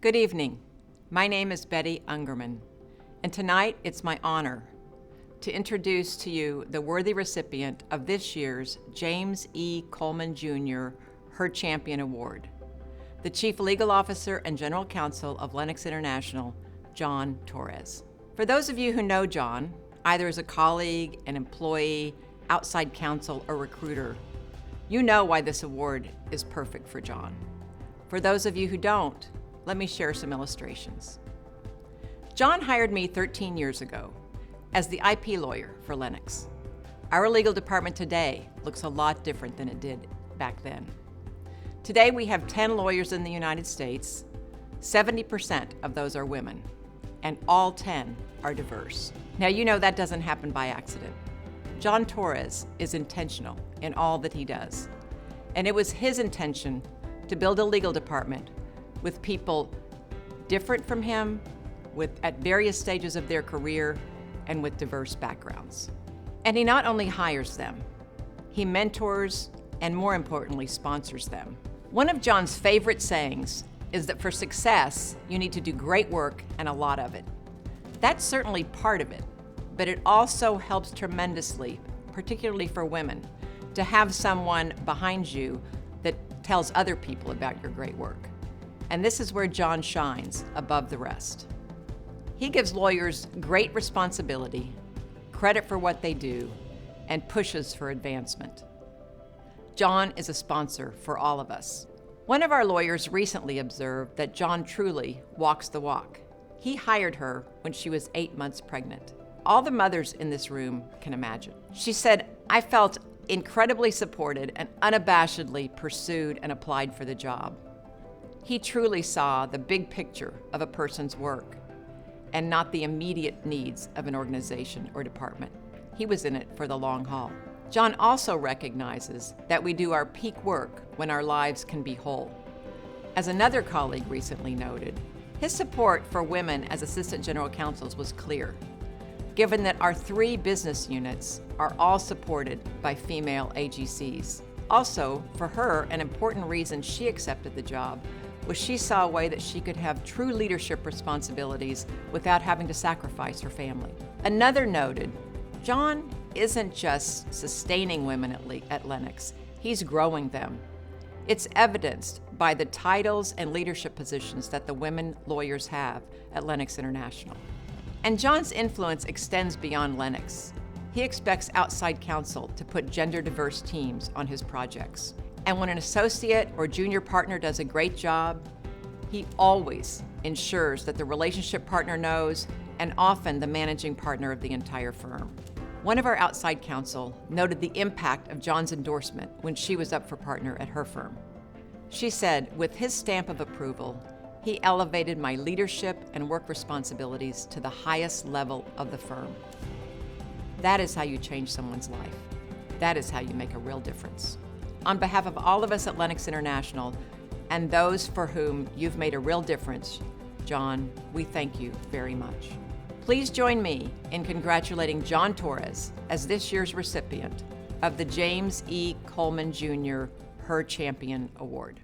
Good evening. My name is Betty Ungerman, and tonight it's my honor to introduce to you the worthy recipient of this year's James E. Coleman Jr. Her Champion Award, the Chief Legal Officer and General Counsel of Lennox International, John Torres. For those of you who know John, either as a colleague, an employee, outside counsel, or recruiter, you know why this award is perfect for John. For those of you who don't, let me share some illustrations. John hired me 13 years ago as the IP lawyer for Lennox. Our legal department today looks a lot different than it did back then. Today we have 10 lawyers in the United States, 70% of those are women, and all 10 are diverse. Now you know that doesn't happen by accident. John Torres is intentional in all that he does, and it was his intention to build a legal department with people different from him, at various stages of their career, and with diverse backgrounds. And he not only hires them, he mentors and, more importantly, sponsors them. One of John's favorite sayings is that for success, you need to do great work and a lot of it. That's certainly part of it, but it also helps tremendously, particularly for women, to have someone behind you that tells other people about your great work. And this is where John shines above the rest. He gives lawyers great responsibility, credit for what they do, and pushes for advancement. John is a sponsor for all of us. One of our lawyers recently observed that John truly walks the walk. He hired her when she was 8 months pregnant. All the mothers in this room can imagine. She said, "I felt incredibly supported and unabashedly pursued and applied for the job." He truly saw the big picture of a person's work and not the immediate needs of an organization or department. He was in it for the long haul. John also recognizes that we do our peak work when our lives can be whole. As another colleague recently noted, his support for women as assistant general counsels was clear, given that our 3 business units are all supported by female AGCs. Also, for her, an important reason she accepted the job was she saw a way that she could have true leadership responsibilities without having to sacrifice her family. Another noted, John isn't just sustaining women at Lennox, he's growing them. It's evidenced by the titles and leadership positions that the women lawyers have at Lennox International. And John's influence extends beyond Lennox. He expects outside counsel to put gender-diverse teams on his projects. And when an associate or junior partner does a great job, he always ensures that the relationship partner knows, and often the managing partner of the entire firm. One of our outside counsel noted the impact of John's endorsement when she was up for partner at her firm. She said, "With his stamp of approval, he elevated my leadership and work responsibilities to the highest level of the firm." That is how you change someone's life. That is how you make a real difference. On behalf of all of us at Lennox International and those for whom you've made a real difference, John, we thank you very much. Please join me in congratulating John Torres as this year's recipient of the James E. Coleman Jr. Her Champion Award.